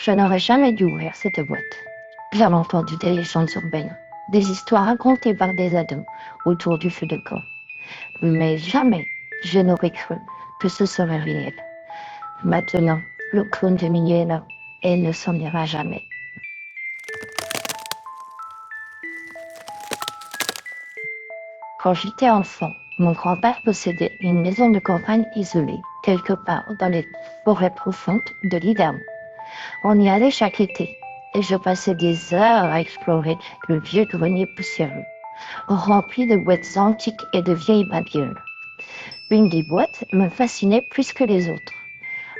Je n'aurais jamais dû ouvrir cette boîte. J'avais entendu des légendes urbaines, des histoires racontées par des ados autour du feu de camp. Mais jamais je n'aurais cru que ce serait réel. Maintenant, le clown de minuit est là et il ne s'en ira jamais. Quand j'étais enfant, mon grand-père possédait une maison de campagne isolée, quelque part dans les forêts profondes de l'Hiverno. On y allait chaque été, et je passais des heures à explorer le vieux grenier poussiéreux, rempli de boîtes antiques et de vieilles babioles. Une des boîtes me fascinait plus que les autres.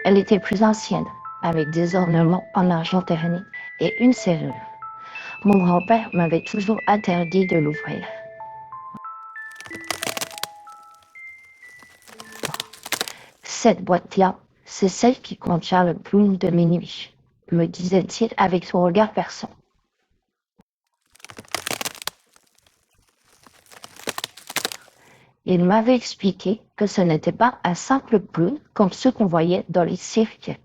Elle était plus ancienne, avec des ornements en argent terni et une serrure. Mon grand-père m'avait toujours interdit de l'ouvrir. Cette boîte-là, c'est celle qui contient le clown de minuit, me disait-il avec son regard perçant. Il m'avait expliqué que ce n'était pas un simple clown comme ceux qu'on voyait dans les cirques,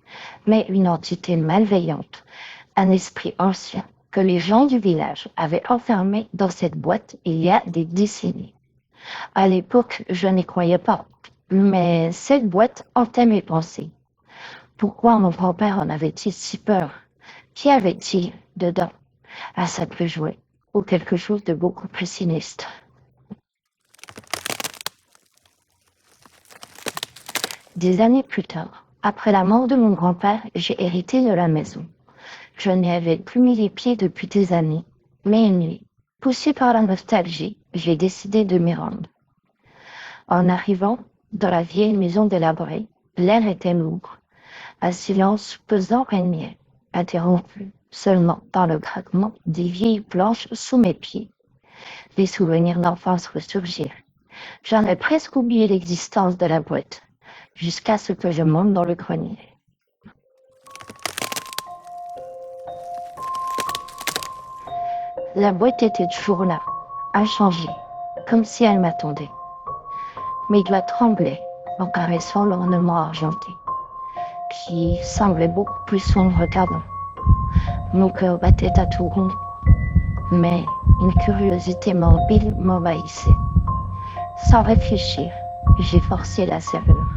mais une entité malveillante, un esprit ancien que les gens du village avaient enfermé dans cette boîte il y a des décennies. À l'époque, je n'y croyais pas, mais cette boîte hantait mes pensées. Pourquoi mon grand-père en avait-il si peur? Qu'y avait-il dedans? Un simple jouet ou quelque chose de beaucoup plus sinistre? Des années plus tard, après la mort de mon grand-père, j'ai hérité de la maison. Je n'y avais plus mis les pieds depuis des années, mais une nuit, poussé par la nostalgie, j'ai décidé de m'y rendre. En arrivant dans la vieille maison délabrée, l'air était lourd. Un silence pesant régnait, interrompu seulement par le craquement des vieilles planches sous mes pieds. Les souvenirs d'enfance ressurgirent. J'en ai presque oublié l'existence de la boîte, jusqu'à ce que je monte dans le grenier. La boîte était toujours là, inchangée, comme si elle m'attendait. Mes doigts tremblaient en caressant l'ornement argenté, qui semblait beaucoup plus sombre qu'avant. Mon cœur battait à tout rond, mais une curiosité morbide m'envahissait. Sans réfléchir, j'ai forcé la serrure.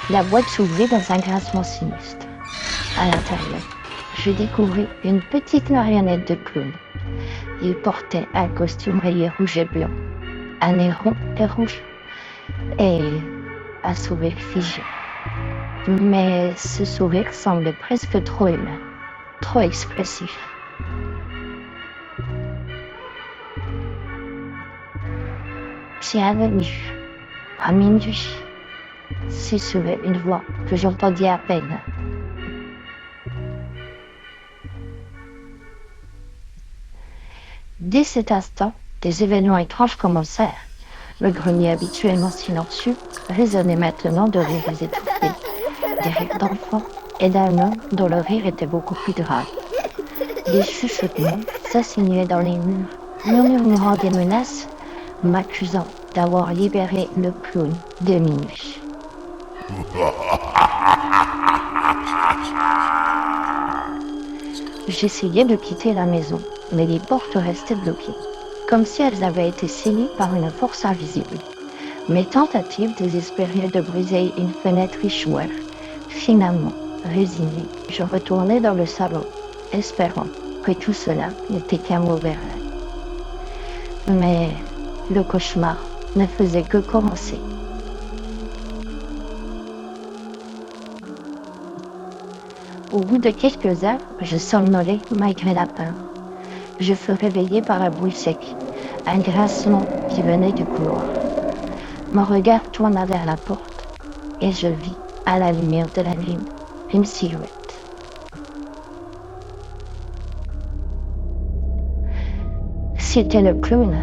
La boîte s'ouvrit dans un grincement sinistre. À l'intérieur, je découvris une petite marionnette de clown. Il portait un costume rayé rouge et blanc, un nez rond et rouge, et un sourire figé. Mais ce sourire semblait presque trop humain, trop expressif. Bienvenue à minuit, susurrait une voix que j'entendais à peine. Dès cet instant, des événements étranges commencèrent. Le grenier habituellement silencieux résonnait maintenant de rires étouffés, des rires d'enfants et d'un homme dont le rire était beaucoup plus grave. Des chuchotements s'assignaient dans les murs, murmurant des menaces, m'accusant d'avoir libéré le clown de minuit. J'essayais de quitter la maison, mais les portes restaient bloquées, comme si elles avaient été scellées par une force invisible. Mes tentatives désespérées de briser une fenêtre échouèrent. Finalement, résigné, je retournai dans le salon, espérant que tout cela n'était qu'un mauvais rêve. Mais le cauchemar ne faisait que commencer. Au bout de quelques heures, je somnolais malgré la peur. Je fus réveillé par un bruit sec, un grincement qui venait du couloir. Mon regard tourna vers la porte et je vis, à la lumière de la lune, une silhouette. C'était le clown.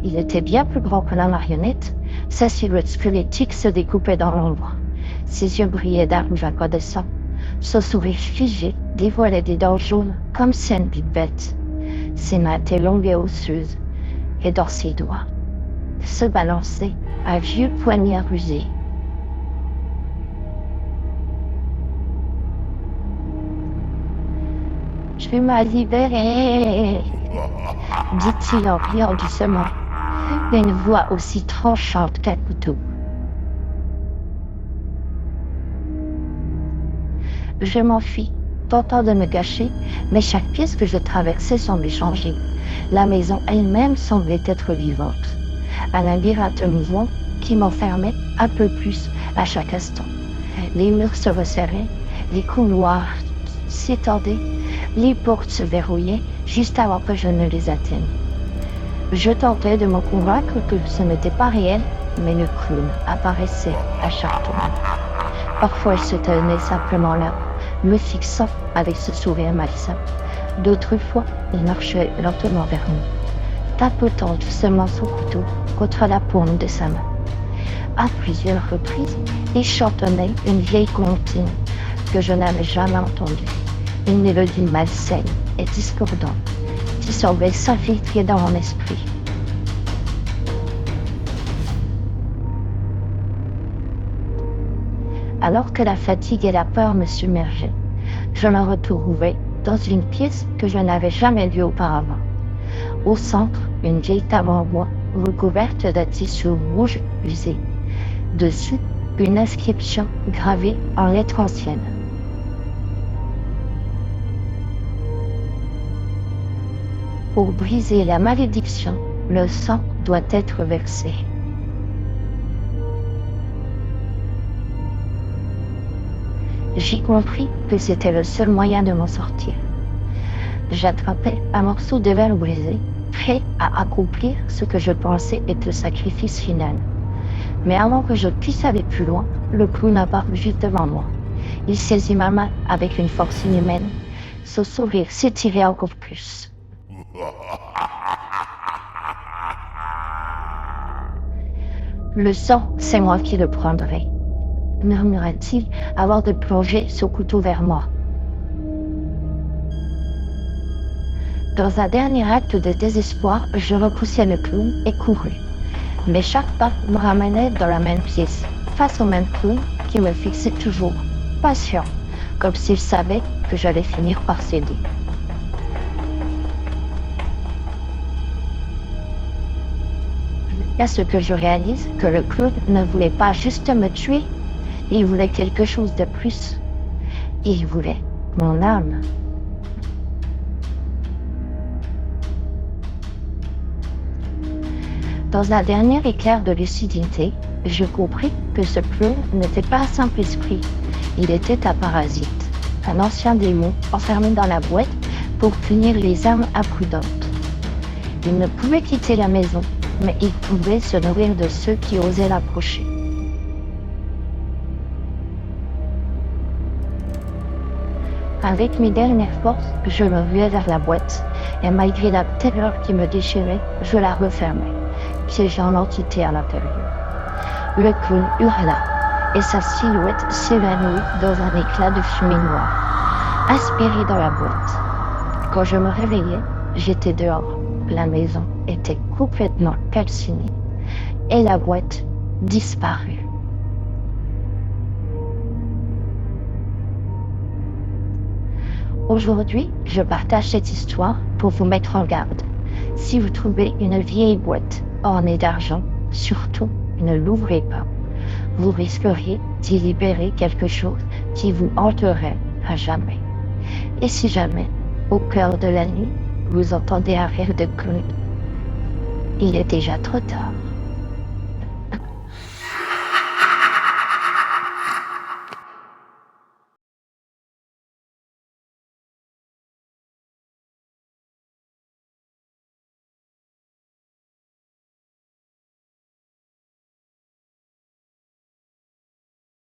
Il était bien plus grand que la marionnette. Sa silhouette squelettique se découpait dans l'ombre. Ses yeux brillaient d'un rouge incandescent. Son sourire figé dévoilait des dents jaunes comme celles d'une bête. Ses mains étaient longues et osseuses, et dans ses doigts se balançait un vieux poignard usé. Je m'as libéré, dit-il en riant doucement, d'une voix aussi tranchante qu'un couteau. Je m'enfuis, tentant de me cacher, mais chaque pièce que je traversais semblait changer. La maison elle-même semblait être vivante. Un labyrinthe mouvant qui m'enfermait un peu plus à chaque instant. Les murs se resserraient, les couloirs s'étendaient, les portes se verrouillaient juste avant que je ne les atteigne. Je tentais de me convaincre que ce n'était pas réel, mais le clown apparaissait à chaque tour. Parfois, il se tenait simplement là, me fixant avec ce sourire malsain. D'autres fois, il marchait lentement vers nous, tapotant doucement son couteau contre la paume de sa main. À plusieurs reprises, il chantonnait une vieille comptine que je n'avais jamais entendue, une mélodie malsaine et discordante qui semblait s'infiltrer dans mon esprit. Alors que la fatigue et la peur me submergeaient, je me retrouvais dans une pièce que je n'avais jamais vue auparavant. Au centre, une vieille table en bois recouverte d'un tissu rouge usé. Dessus, une inscription gravée en lettres anciennes. Pour briser la malédiction, le sang doit être versé. J'ai compris que c'était le seul moyen de m'en sortir. J'attrapais un morceau de verre brisé, prêt à accomplir ce que je pensais être le sacrifice final. Mais avant que je puisse aller plus loin, le clown apparut juste devant moi. Il saisit ma main avec une force inhumaine. Son sourire s'étirait encore plus. Le sang, c'est moi qui le prendrai, murmura-t-il avant de plonger son couteau vers moi. Dans un dernier acte de désespoir, je repoussai le clown et courus. Mais chaque pas me ramenait dans la même pièce, face au même clown qui me fixait toujours, patient, comme s'il savait que j'allais finir par céder. À ce que je réalise que le clown ne voulait pas juste me tuer, il voulait quelque chose de plus. Il voulait mon âme. Dans un dernier éclair de lucidité, je compris que ce clown n'était pas un simple esprit, il était un parasite, un ancien démon enfermé dans la boîte pour punir les âmes imprudentes. Il ne pouvait quitter la maison, mais il pouvait se nourrir de ceux qui osaient l'approcher. Avec mes dernières forces, je me ruais vers la boîte, et malgré la terreur qui me déchirait, je la refermai, piégeant l'entité à l'intérieur. Le clown hurla, et sa silhouette s'évanouit dans un éclat de fumée noire, aspirée dans la boîte. Quand je me réveillai, j'étais dehors. La maison était complètement calcinée, et la boîte disparut. Aujourd'hui, je partage cette histoire pour vous mettre en garde. Si vous trouvez une vieille boîte ornée d'argent, surtout ne l'ouvrez pas. Vous risqueriez d'y libérer quelque chose qui vous hanterait à jamais. Et si jamais, au cœur de la nuit, vous entendez un rire de clown, il est déjà trop tard.